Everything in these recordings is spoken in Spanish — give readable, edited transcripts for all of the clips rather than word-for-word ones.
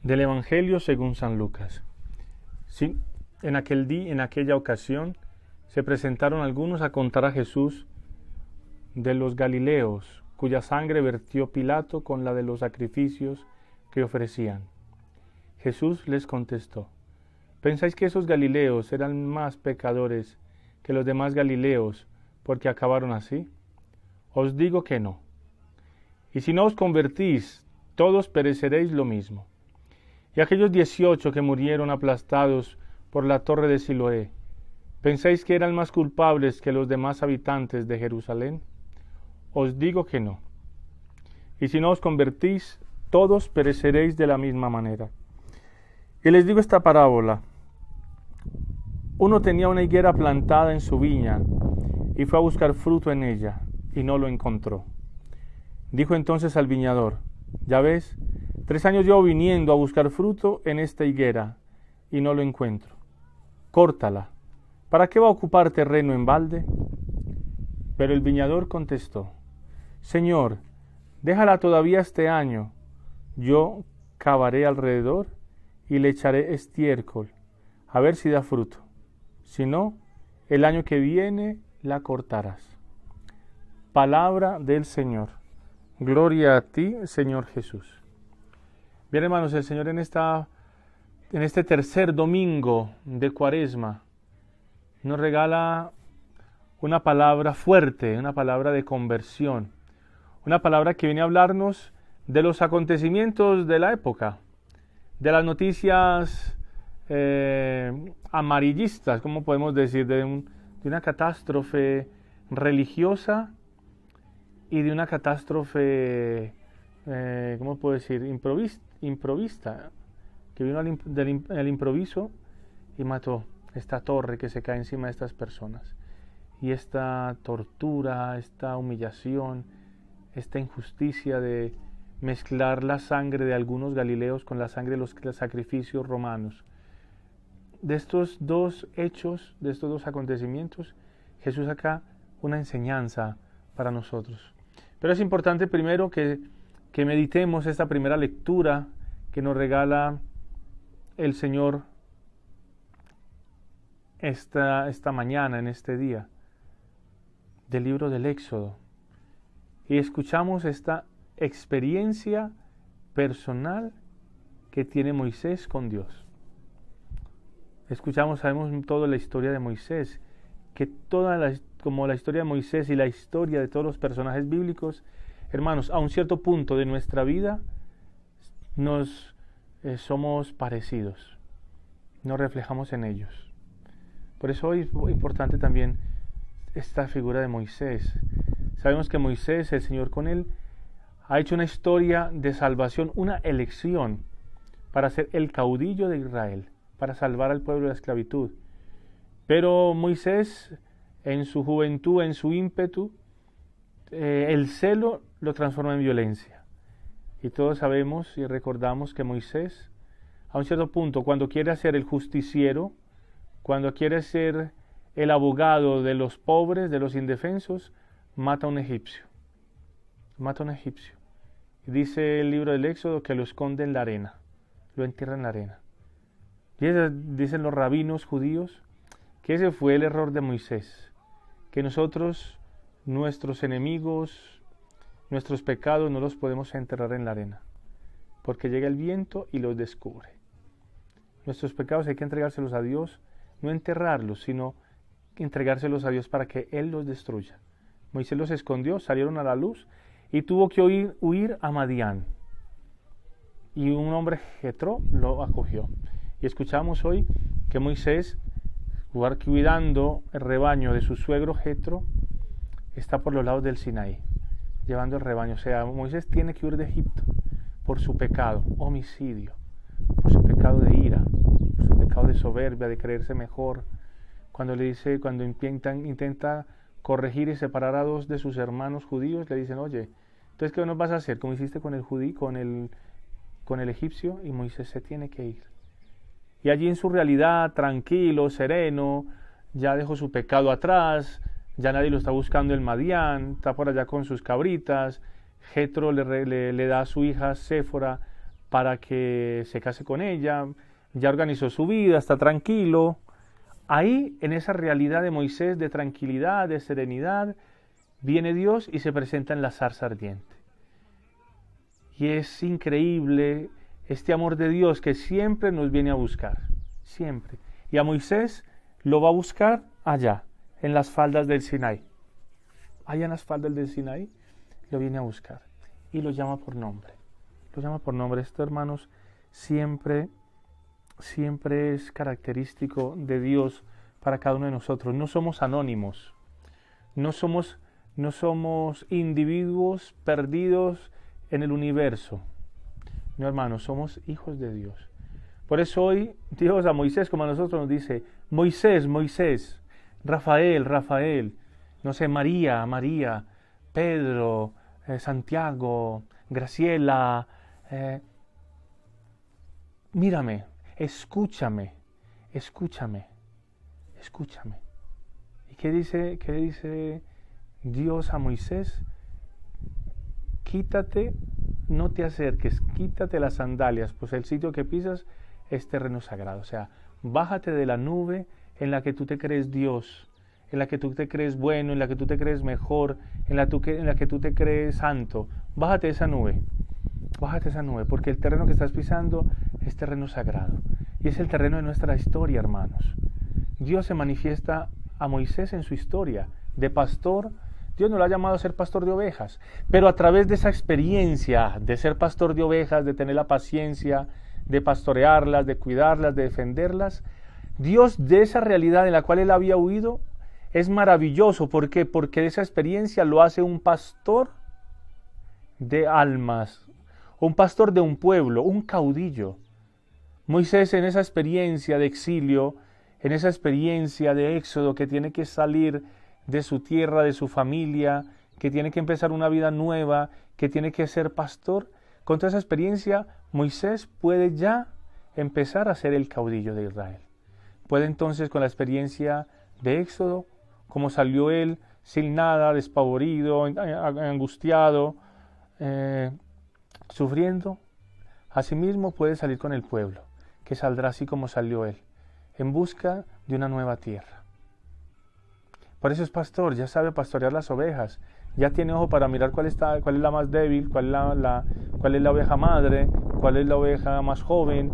Del Evangelio según San Lucas. Sí, en aquella ocasión, se presentaron algunos a contar a Jesús de los Galileos, cuya sangre vertió Pilato con la de los sacrificios que ofrecían. Jesús les contestó: ¿pensáis que esos Galileos eran más pecadores que los demás Galileos porque acabaron así? Os digo que no. Y si no os convertís, todos pereceréis lo mismo. Y aquellos 18 que murieron aplastados por la torre de Siloé, ¿pensáis que eran más culpables que los demás habitantes de Jerusalén? Os digo que no. Y si no os convertís, todos pereceréis de la misma manera. Y les digo esta parábola. Uno tenía una higuera plantada en su viña, y fue a buscar fruto en ella, y no lo encontró. Dijo entonces al viñador: ya ves, 3 años llevo viniendo a buscar fruto en esta higuera, y no lo encuentro. Córtala. ¿Para qué va a ocupar terreno en balde? Pero el viñador contestó: Señor, déjala todavía este año. Yo cavaré alrededor y le echaré estiércol, a ver si da fruto. Si no, el año que viene la cortarás. Palabra del Señor. Gloria a ti, Señor Jesús. Bien, hermanos, el Señor en este tercer domingo de Cuaresma nos regala una palabra fuerte, una palabra de conversión, una palabra que viene a hablarnos de los acontecimientos de la época, de las noticias amarillistas, como podemos decir, de una catástrofe religiosa y de una catástrofe, ¿cómo puedo decir?, improvista, que vino al improviso y mató esta torre que se cae encima de estas personas. Y esta tortura, esta humillación, esta injusticia de mezclar la sangre de algunos galileos con la sangre de los sacrificios romanos. De estos dos hechos, de estos dos acontecimientos, Jesús saca una enseñanza para nosotros. Pero es importante primero que meditemos esta primera lectura que nos regala el Señor esta mañana, en este día, del libro del Éxodo. Y escuchamos esta experiencia personal que tiene Moisés con Dios. Sabemos toda la historia de Moisés, que como la historia de Moisés y la historia de todos los personajes bíblicos, hermanos, a un cierto punto de nuestra vida somos parecidos, nos reflejamos en ellos. Por eso hoy es muy importante también esta figura de Moisés. Sabemos que Moisés, el Señor con él, ha hecho una historia de salvación, una elección para ser el caudillo de Israel, para salvar al pueblo de la esclavitud. Pero Moisés, en su juventud, en su ímpetu, el celo lo transforma en violencia. Y todos sabemos y recordamos que Moisés, a un cierto punto, cuando quiere ser el justiciero, cuando quiere ser el abogado de los pobres, de los indefensos, mata a un egipcio. Mata a un egipcio. Y dice el libro del Éxodo que lo esconde en la arena, lo entierra en la arena. Y dicen los rabinos judíos que ese fue el error de Moisés, que nosotros, nuestros enemigos, nuestros pecados no los podemos enterrar en la arena, porque llega el viento y los descubre. Nuestros pecados hay que entregárselos a Dios, no enterrarlos, sino entregárselos a Dios para que Él los destruya. Moisés los escondió, salieron a la luz y tuvo que huir a Madián. Y un hombre, Jetro, lo acogió. Y escuchamos hoy que Moisés, cuidando el rebaño de su suegro Jetro, está por los lados del Sinaí, llevando el rebaño. O sea, Moisés tiene que huir de Egipto por su pecado, homicidio, por su pecado de ira, por su pecado de soberbia, de creerse mejor. Cuando intenta corregir y separar a 2 de sus hermanos judíos, le dicen: oye, entonces ¿qué nos vas a hacer? Como hiciste con el egipcio. Y Moisés se tiene que ir. Y allí en su realidad, tranquilo, sereno, ya dejó su pecado atrás, ya nadie lo está buscando en Madián, está por allá con sus cabritas. Jetro le da a su hija Séfora para que se case con ella, ya organizó su vida, está tranquilo. Ahí, en esa realidad de Moisés, de tranquilidad, de serenidad, viene Dios y se presenta en la zarza ardiente. Y es increíble este amor de Dios que siempre nos viene a buscar, siempre. Y a Moisés lo va a buscar allá, en las faldas del Sinaí. Allá en las faldas del Sinaí lo viene a buscar y lo llama por nombre. Lo llama por nombre. Esto, hermanos, siempre es característico de Dios para cada uno de nosotros. No somos anónimos, no somos individuos perdidos en el universo. No, hermanos, somos hijos de Dios. Por eso hoy Dios a Moisés, como a nosotros, nos dice: Moisés, Moisés, Rafael, Rafael, no sé, María, María, Pedro, Santiago, Graciela, mírame, escúchame, escúchame, escúchame. ¿Y qué dice Dios a Moisés? Quítate, no te acerques, quítate las sandalias, pues el sitio que pisas es terreno sagrado. O sea, bájate de la nube en la que tú te crees Dios, en la que tú te crees bueno, en la que tú te crees mejor, en la que tú te crees santo. Bájate de esa nube, porque el terreno que estás pisando es terreno sagrado. Y es el terreno de nuestra historia, hermanos. Dios se manifiesta a Moisés en su historia de pastor. Dios no lo ha llamado a ser pastor de ovejas, pero a través de esa experiencia de ser pastor de ovejas, de tener la paciencia, de pastorearlas, de cuidarlas, de defenderlas, Dios, de esa realidad en la cual él había huido, es maravilloso. ¿Por qué? Porque de esa experiencia lo hace un pastor de almas, un pastor de un pueblo, un caudillo. Moisés, en esa experiencia de exilio, en esa experiencia de éxodo, que tiene que salir de su tierra, de su familia, que tiene que empezar una vida nueva, que tiene que ser pastor, con toda esa experiencia Moisés puede ya empezar a ser el caudillo de Israel. Puede entonces, con la experiencia de éxodo, como salió él sin nada, despavorido, angustiado, sufriendo, asimismo puede salir con el pueblo, que saldrá así como salió él, en busca de una nueva tierra. Por eso es pastor, ya sabe pastorear las ovejas, ya tiene ojo para mirar cuál es la más débil, cuál es la oveja madre, cuál es la oveja más joven,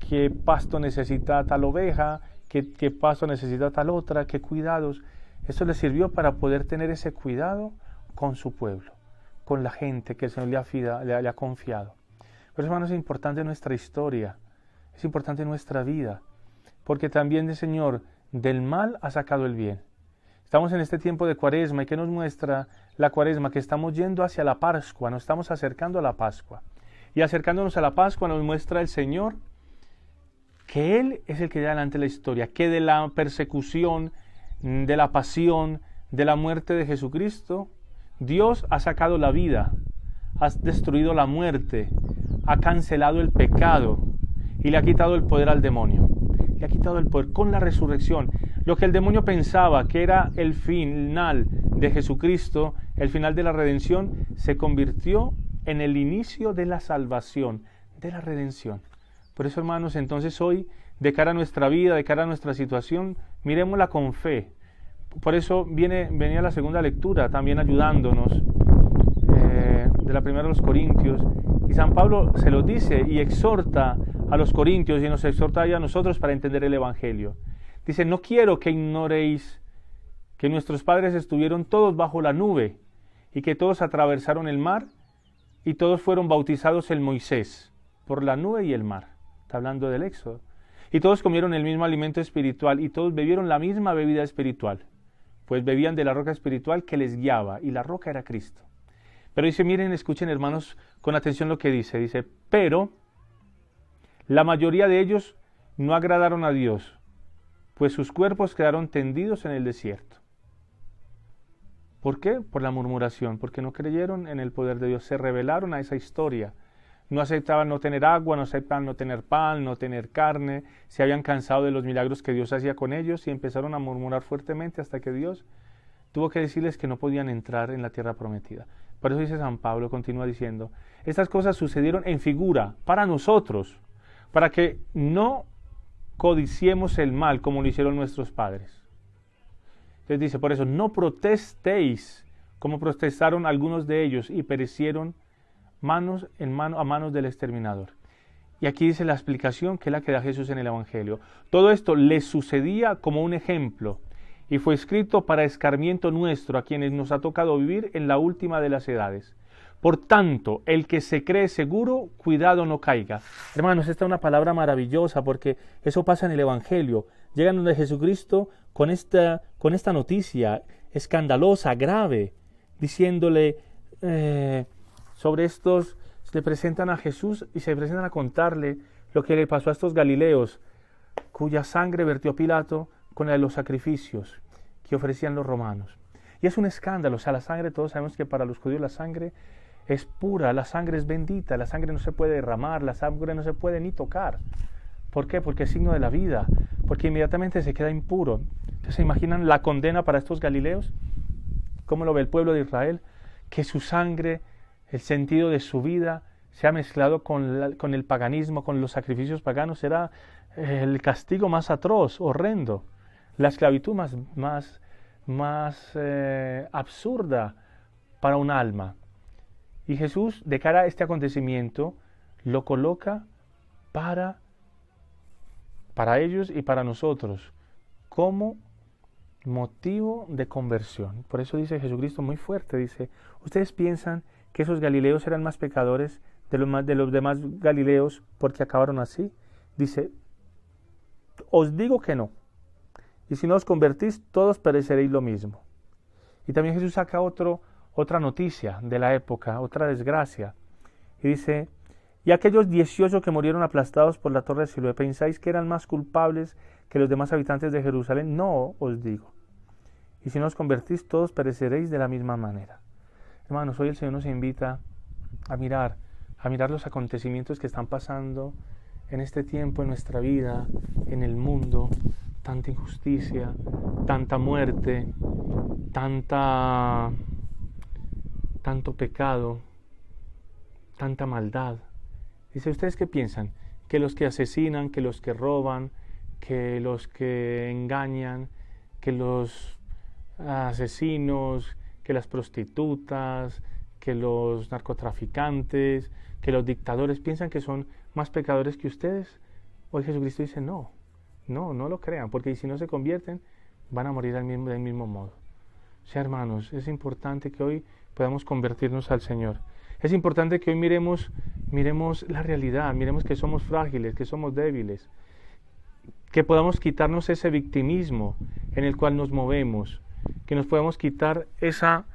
qué pasto necesita tal oveja, qué pasto necesita tal otra, qué cuidados. Esto le sirvió para poder tener ese cuidado con su pueblo, con la gente que el Señor le ha confiado. Por eso, hermanos, es importante nuestra historia, es importante nuestra vida, porque también el Señor del mal ha sacado el bien. Estamos en este tiempo de Cuaresma, y ¿qué nos muestra la Cuaresma? Que estamos yendo hacia la Pascua, nos estamos acercando a la Pascua. Y acercándonos a la Pascua nos muestra el Señor que Él es el que lleva adelante la historia, que de la persecución, de la pasión, de la muerte de Jesucristo, Dios ha sacado la vida, ha destruido la muerte, ha cancelado el pecado y le ha quitado el poder al demonio. Le ha quitado el poder con la resurrección. Lo que el demonio pensaba que era el final de Jesucristo, el final de la redención, se convirtió en el inicio de la salvación, de la redención. Por eso, hermanos, entonces hoy, de cara a nuestra vida, de cara a nuestra situación, miremosla con fe. Por eso venía la segunda lectura, también ayudándonos, de la primera de los Corintios. Y San Pablo se lo dice y exhorta a los corintios y nos exhorta a nosotros para entender el Evangelio. Dice: no quiero que ignoréis que nuestros padres estuvieron todos bajo la nube y que todos atravesaron el mar y todos fueron bautizados en Moisés por la nube y el mar. Está hablando del Éxodo. Y todos comieron el mismo alimento espiritual y todos bebieron la misma bebida espiritual, pues bebían de la roca espiritual que les guiaba, y la roca era Cristo. Pero dice, miren, escuchen, hermanos, con atención lo que dice. Dice: pero la mayoría de ellos no agradaron a Dios, pues sus cuerpos quedaron tendidos en el desierto. ¿Por qué? Por la murmuración, porque no creyeron en el poder de Dios, se rebelaron a esa historia. No aceptaban no tener agua, no aceptaban no tener pan, no tener carne, se habían cansado de los milagros que Dios hacía con ellos y empezaron a murmurar fuertemente hasta que Dios tuvo que decirles que no podían entrar en la tierra prometida. Por eso dice San Pablo, continúa diciendo, estas cosas sucedieron en figura para nosotros, para que no codiciemos el mal como lo hicieron nuestros padres. Entonces dice, por eso, no protestéis como protestaron algunos de ellos y perecieron a manos del exterminador. Y aquí dice la explicación que es la que da Jesús en el Evangelio. Todo esto les sucedía como un ejemplo y fue escrito para escarmiento nuestro a quienes nos ha tocado vivir en la última de las edades. Por tanto, el que se cree seguro, cuidado no caiga. Hermanos, esta es una palabra maravillosa porque eso pasa en el Evangelio. Llegan donde Jesucristo con esta noticia escandalosa, grave, diciéndole sobre estos, se le presentan a Jesús y se le presentan a contarle lo que le pasó a estos galileos, cuya sangre vertió Pilato con la de los sacrificios que ofrecían los romanos. Y es un escándalo, o sea, la sangre, todos sabemos que para los judíos la sangre es pura, la sangre es bendita, la sangre no se puede derramar, la sangre no se puede ni tocar. ¿Por qué? Porque es signo de la vida, porque inmediatamente se queda impuro. Entonces, ¿se imaginan la condena para estos galileos? ¿Cómo lo ve el pueblo de Israel? Que su sangre, el sentido de su vida, se ha mezclado con el paganismo, con los sacrificios paganos, será el castigo más atroz, horrendo, la esclavitud más absurda para un alma. Y Jesús, de cara a este acontecimiento, lo coloca para ellos y para nosotros, como motivo de conversión. Por eso dice Jesucristo muy fuerte, dice, ¿ustedes piensan que esos galileos eran más pecadores de los demás galileos porque acabaron así? Dice, os digo que no. Y si no os convertís, todos pereceréis lo mismo. Y también Jesús saca otra noticia de la época, otra desgracia. Y dice, y aquellos 18 que murieron aplastados por la torre de Siloé, ¿pensáis que eran más culpables que los demás habitantes de Jerusalén? No, os digo. Y si no os convertís, todos pereceréis de la misma manera. Hermanos, hoy el Señor nos invita a mirar los acontecimientos que están pasando en este tiempo, en nuestra vida, en el mundo. Tanta injusticia, tanta muerte, tanto pecado, tanta maldad. Dice, ¿ustedes qué piensan? Que los que asesinan, que los que roban, que los que engañan, que los asesinos, que las prostitutas, que los narcotraficantes, que los dictadores, piensan que son más pecadores que ustedes? Hoy Jesucristo dice, no lo crean, porque si no se convierten, van a morir del mismo modo. O sea, hermanos, es importante que hoy podamos convertirnos al Señor. Es importante que hoy miremos la realidad, miremos que somos frágiles, que somos débiles, que podamos quitarnos ese victimismo en el cual nos movemos, que nos podamos quitar esa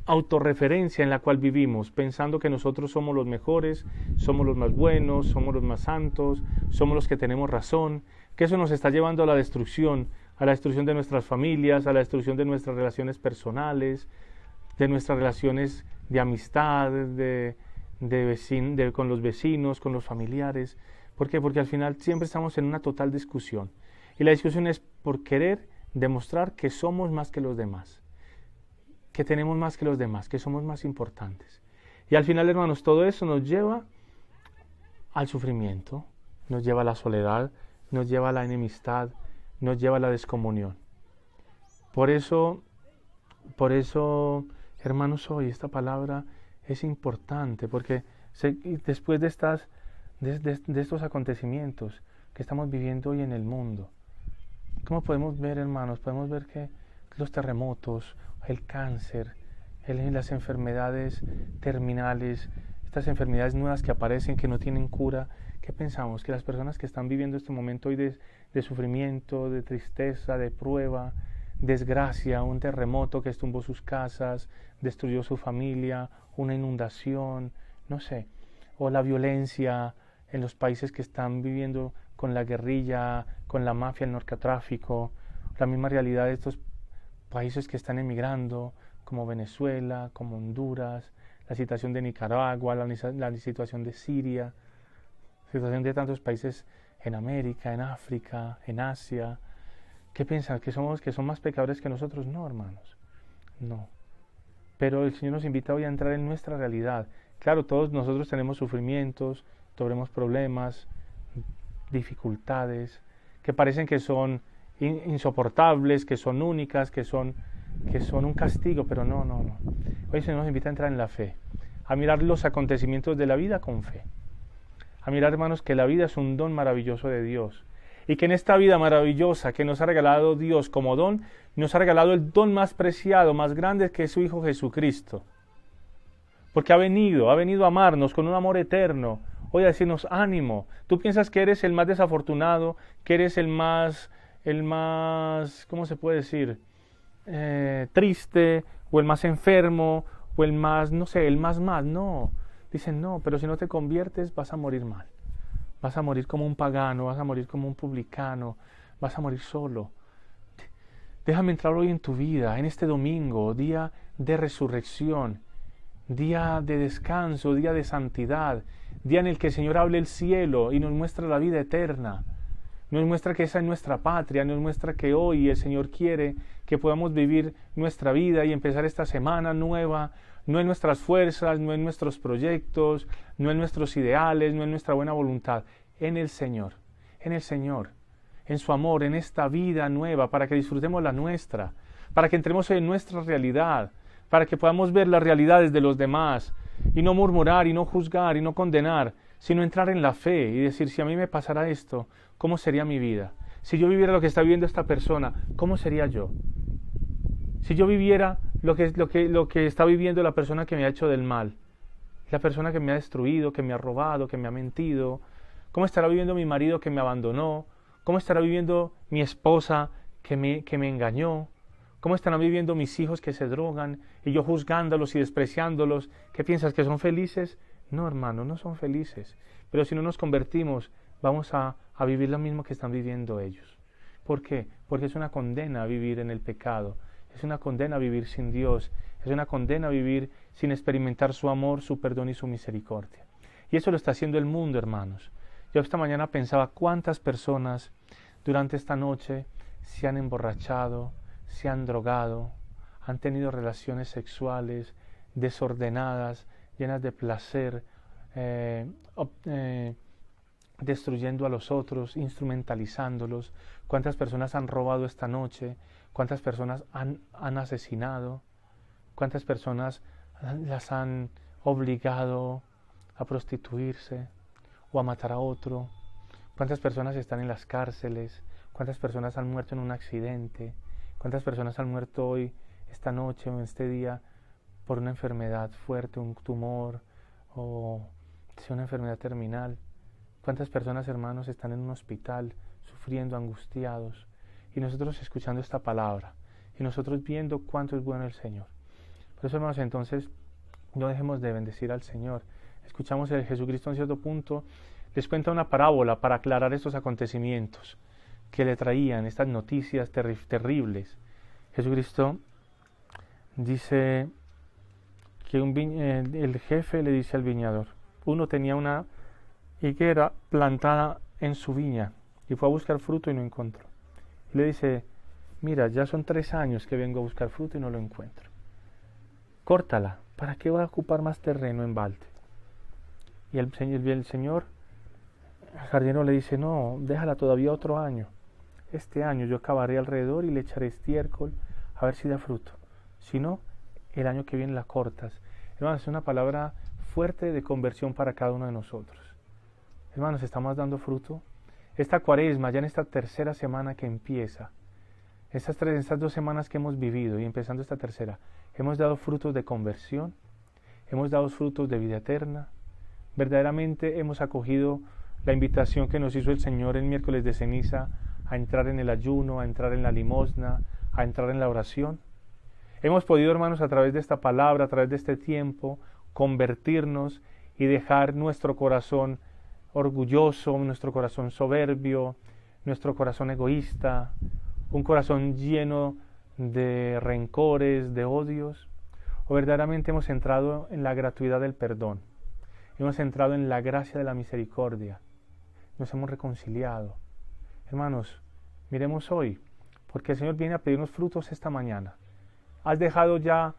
autorreferencia en la cual vivimos, pensando que nosotros somos los mejores, somos los más buenos, somos los más santos, somos los que tenemos razón, que eso nos está llevando a la destrucción de nuestras familias, a la destrucción de nuestras relaciones personales, de nuestras relaciones de amistad, con los vecinos, con los familiares. ¿Por qué? Porque al final siempre estamos en una total discusión. Y la discusión es por querer demostrar que somos más que los demás, que tenemos más que los demás, que somos más importantes. Y al final, hermanos, todo eso nos lleva al sufrimiento, nos lleva a la soledad, nos lleva a la enemistad, nos lleva a la descomunión. Por eso, hermanos, hoy esta palabra es importante, porque después de estos acontecimientos que estamos viviendo hoy en el mundo, ¿cómo podemos ver, hermanos? Podemos ver que los terremotos, el cáncer, las enfermedades terminales, estas enfermedades nuevas que aparecen, que no tienen cura, ¿qué pensamos? Que las personas que están viviendo este momento hoy de sufrimiento, de tristeza, de prueba, desgracia, un terremoto que tumbó sus casas, destruyó su familia, una inundación, no sé, o la violencia en los países que están viviendo con la guerrilla, con la mafia, el narcotráfico, la misma realidad de estos países que están emigrando, como Venezuela, como Honduras, la situación de Nicaragua, la situación de Siria, la situación de tantos países en América, en África, en Asia. ¿Qué piensan? ¿Que son más pecadores que nosotros? No, hermanos, no. Pero el Señor nos invita hoy a entrar en nuestra realidad. Claro, todos nosotros tenemos sufrimientos, tenemos problemas, dificultades, que parecen que son insoportables, que son únicas, que son un castigo, pero no. Hoy el Señor nos invita a entrar en la fe, a mirar los acontecimientos de la vida con fe, a mirar, hermanos, que la vida es un don maravilloso de Dios, y que en esta vida maravillosa que nos ha regalado Dios como don, nos ha regalado el don más preciado, más grande, que es su Hijo Jesucristo, porque ha venido a amarnos con un amor eterno, hoy a decirnos ánimo. Tú piensas que eres el más desafortunado, que eres el más, ¿cómo se puede decir? Triste, o el más enfermo, o el más, no sé, el más mal. No, dicen no, pero si no te conviertes vas a morir mal. Vas a morir como un pagano, vas a morir como un publicano, vas a morir solo. Déjame entrar hoy en tu vida, en este domingo, día de resurrección, día de descanso, día de santidad, día en el que el Señor hable el cielo y nos muestra la vida eterna, nos muestra que esa es nuestra patria, nos muestra que hoy el Señor quiere que podamos vivir nuestra vida y empezar esta semana nueva, no en nuestras fuerzas, no en nuestros proyectos, no en nuestros ideales, no en nuestra buena voluntad, en el Señor, en su amor, en esta vida nueva, para que disfrutemos la nuestra, para que entremos en nuestra realidad, para que podamos ver las realidades de los demás y no murmurar y no juzgar y no condenar, sino entrar en la fe y decir, si a mí me pasara esto, ¿cómo sería mi vida? Si yo viviera lo que está viviendo esta persona, ¿cómo sería yo? Si yo viviera lo que está viviendo la persona que me ha hecho del mal, la persona que me ha destruido, que me ha robado, que me ha mentido, ¿cómo estará viviendo mi marido que me abandonó? ¿Cómo estará viviendo mi esposa que me engañó? ¿Cómo estarán viviendo mis hijos que se drogan y yo juzgándolos y despreciándolos? ¿Qué piensas, que son felices? No, hermano, no son felices. Pero si no nos convertimos, vamos a vivir lo mismo que están viviendo ellos. ¿Por qué? Porque es una condena a vivir en el pecado. Es una condena a vivir sin Dios. Es una condena a vivir sin experimentar su amor, su perdón y su misericordia. Y eso lo está haciendo el mundo, hermanos. Yo esta mañana pensaba cuántas personas durante esta noche se han emborrachado, se han drogado, han tenido relaciones sexuales desordenadas, llenas de placer, destruyendo a los otros, instrumentalizándolos. ¿Cuántas personas han robado esta noche? ¿Cuántas personas han asesinado? ¿Cuántas personas las han obligado a prostituirse o a matar a otro? ¿Cuántas personas están en las cárceles? ¿Cuántas personas han muerto en un accidente? ¿Cuántas personas han muerto hoy, esta noche o este día, por una enfermedad fuerte, un tumor o una enfermedad terminal? ¿Cuántas personas, hermanos, están en un hospital sufriendo, angustiados? Y nosotros escuchando esta palabra, y nosotros viendo cuánto es bueno el Señor. Por eso, hermanos, entonces, no dejemos de bendecir al Señor. Escuchamos el Jesucristo en cierto punto, les cuenta una parábola para aclarar estos acontecimientos que le traían, estas noticias terribles. Jesucristo dice que el jefe le dice al viñador, uno tenía una higuera plantada en su viña y fue a buscar fruto y no encontró. Y le dice, mira, ya son 3 años que vengo a buscar fruto y no lo encuentro. Córtala, ¿para qué va a ocupar más terreno en balde? Y el señor jardinero le dice, no, déjala todavía otro año. Este año yo cavaré alrededor y le echaré estiércol a ver si da fruto. Si no, el año que viene la cortas. Hermanos, es una palabra fuerte de conversión para cada uno de nosotros. Hermanos, ¿estamos dando fruto? Esta cuaresma, ya en esta tercera semana que empieza, estas 2 semanas que hemos vivido y empezando esta tercera, hemos dado frutos de conversión, hemos dado frutos de vida eterna, verdaderamente hemos acogido la invitación que nos hizo el Señor el miércoles de ceniza a entrar en el ayuno, a entrar en la limosna, a entrar en la oración. Hemos podido, hermanos, a través de esta palabra, a través de este tiempo, convertirnos y dejar nuestro corazón orgulloso, nuestro corazón soberbio, nuestro corazón egoísta, un corazón lleno de rencores, de odios, o verdaderamente hemos entrado en la gratuidad del perdón, hemos entrado en la gracia de la misericordia, nos hemos reconciliado. Hermanos, miremos hoy, porque el Señor viene a pedirnos frutos esta mañana. ¿Has dejado ya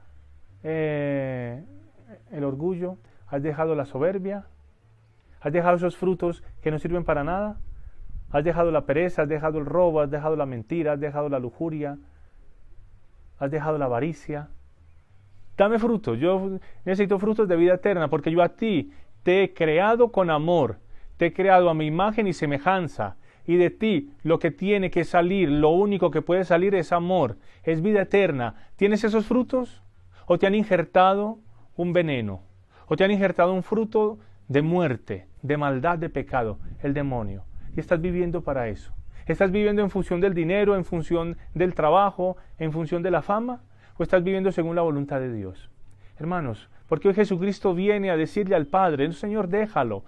el orgullo, has dejado la soberbia, has dejado esos frutos que no sirven para nada, has dejado la pereza, has dejado el robo, has dejado la mentira, has dejado la lujuria, has dejado la avaricia. Dame frutos, yo necesito frutos de vida eterna, porque yo a ti te he creado con amor, te he creado a mi imagen y semejanza, y de ti lo que tiene que salir, lo único que puede salir es amor, es vida eterna. ¿Tienes esos frutos? ¿O te han injertado un veneno? ¿O te han injertado un fruto de muerte, de maldad, de pecado, el demonio? Y estás viviendo para eso. ¿Estás viviendo en función del dinero, en función del trabajo, en función de la fama? ¿O estás viviendo según la voluntad de Dios? Hermanos, porque hoy Jesucristo viene a decirle al Padre, Señor, déjalo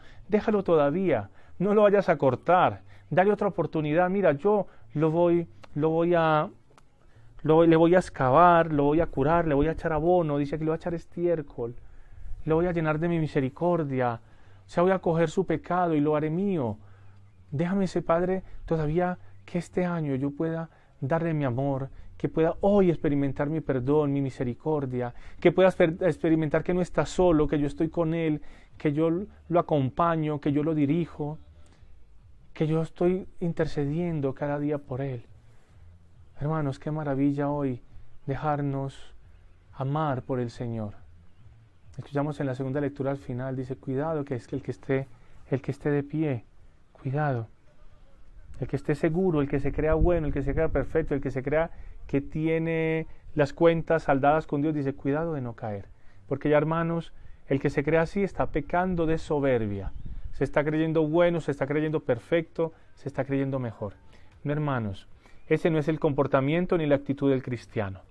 todavía, no lo vayas a cortar, dale otra oportunidad. Mira, yo le voy a excavar, lo voy a curar, le voy a echar abono, dice que le voy a echar estiércol, le voy a llenar de mi misericordia, o sea, voy a coger su pecado y lo haré mío. Déjame, ese Padre, todavía que este año yo pueda darle mi amor, que pueda hoy experimentar mi perdón, mi misericordia, que pueda experimentar que no está solo, que yo estoy con Él, que yo lo acompaño, que yo lo dirijo, que yo estoy intercediendo cada día por Él. Hermanos, qué maravilla hoy dejarnos amar por el Señor. Escuchamos en la segunda lectura al final, dice, cuidado, que es que el que esté de pie, cuidado. El que esté seguro, el que se crea bueno, el que se crea perfecto, el que se crea que tiene las cuentas saldadas con Dios, dice, cuidado de no caer. Porque ya, hermanos, el que se crea así está pecando de soberbia. Se está creyendo bueno, se está creyendo perfecto, se está creyendo mejor. No, hermanos, ese no es el comportamiento ni la actitud del cristiano.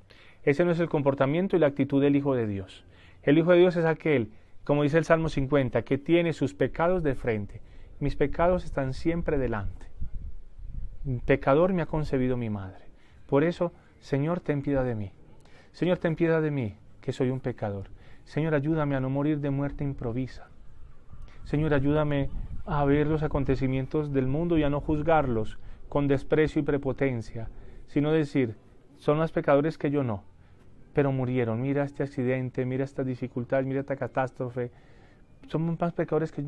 Ese no es el comportamiento y la actitud del Hijo de Dios. El Hijo de Dios es aquel, como dice el Salmo 50, que tiene sus pecados de frente. Mis pecados están siempre delante. Pecador me ha concebido mi madre. Por eso, Señor, ten piedad de mí. Señor, ten piedad de mí, que soy un pecador. Señor, ayúdame a no morir de muerte improvisa. Señor, ayúdame a ver los acontecimientos del mundo y a no juzgarlos con desprecio y prepotencia, sino decir, son más pecadores que yo no, pero murieron. Mira este accidente, mira esta dificultad, mira esta catástrofe. Son más pecadores que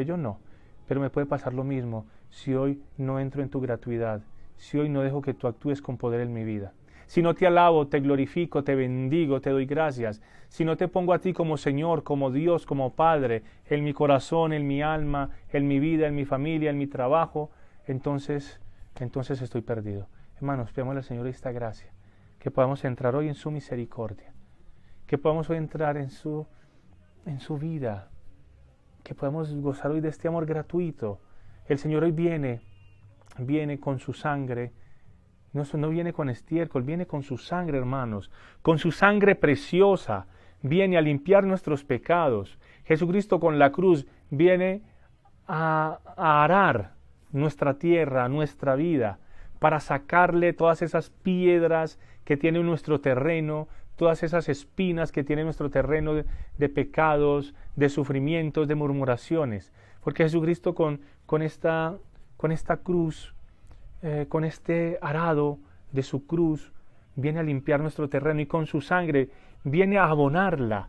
yo no. Pero me puede pasar lo mismo si hoy no entro en tu gratuidad, si hoy no dejo que tú actúes con poder en mi vida. Si no te alabo, te glorifico, te bendigo, te doy gracias. Si no te pongo a ti como Señor, como Dios, como Padre, en mi corazón, en mi alma, en mi vida, en mi familia, en mi trabajo, entonces estoy perdido. Hermanos, pidamos al Señor esta gracia, que podamos entrar hoy en su misericordia, que podamos hoy entrar en su vida, que podamos gozar hoy de este amor gratuito. El Señor hoy viene con su sangre, no viene con estiércol, viene con su sangre, hermanos, con su sangre preciosa, viene a limpiar nuestros pecados. Jesucristo con la cruz viene a arar nuestra tierra, nuestra vida, para sacarle todas esas piedras que tiene nuestro terreno, todas esas espinas que tiene nuestro terreno de pecados, de sufrimientos, de murmuraciones. Porque Jesucristo con esta cruz, con este arado de su cruz, viene a limpiar nuestro terreno y con su sangre viene a abonarla,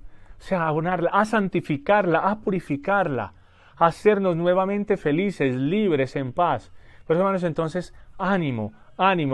a santificarla, a purificarla, a hacernos nuevamente felices, libres, en paz. Pues hermanos, entonces, ánimo,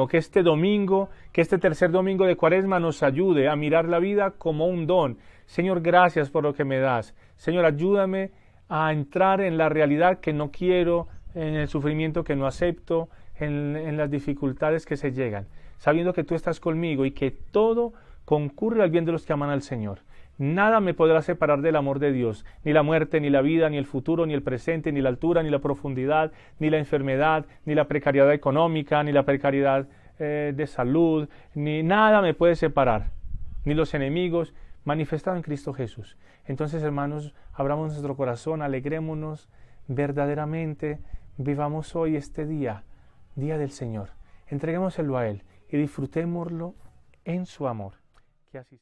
que este domingo, que este tercer domingo de Cuaresma nos ayude a mirar la vida como un don. Señor, gracias por lo que me das. Señor, ayúdame a entrar en la realidad que no quiero, en el sufrimiento que no acepto, en las dificultades que se llegan, sabiendo que tú estás conmigo y que todo concurre al bien de los que aman al Señor. Nada me podrá separar del amor de Dios, ni la muerte, ni la vida, ni el futuro, ni el presente, ni la altura, ni la profundidad, ni la enfermedad, ni la precariedad económica, ni la precariedad de salud, ni nada me puede separar, ni los enemigos, manifestado en Cristo Jesús. Entonces, hermanos, abramos nuestro corazón, alegrémonos verdaderamente, vivamos hoy este día del Señor. Entreguémoselo a Él y disfrutémoslo en su amor. Que así sea.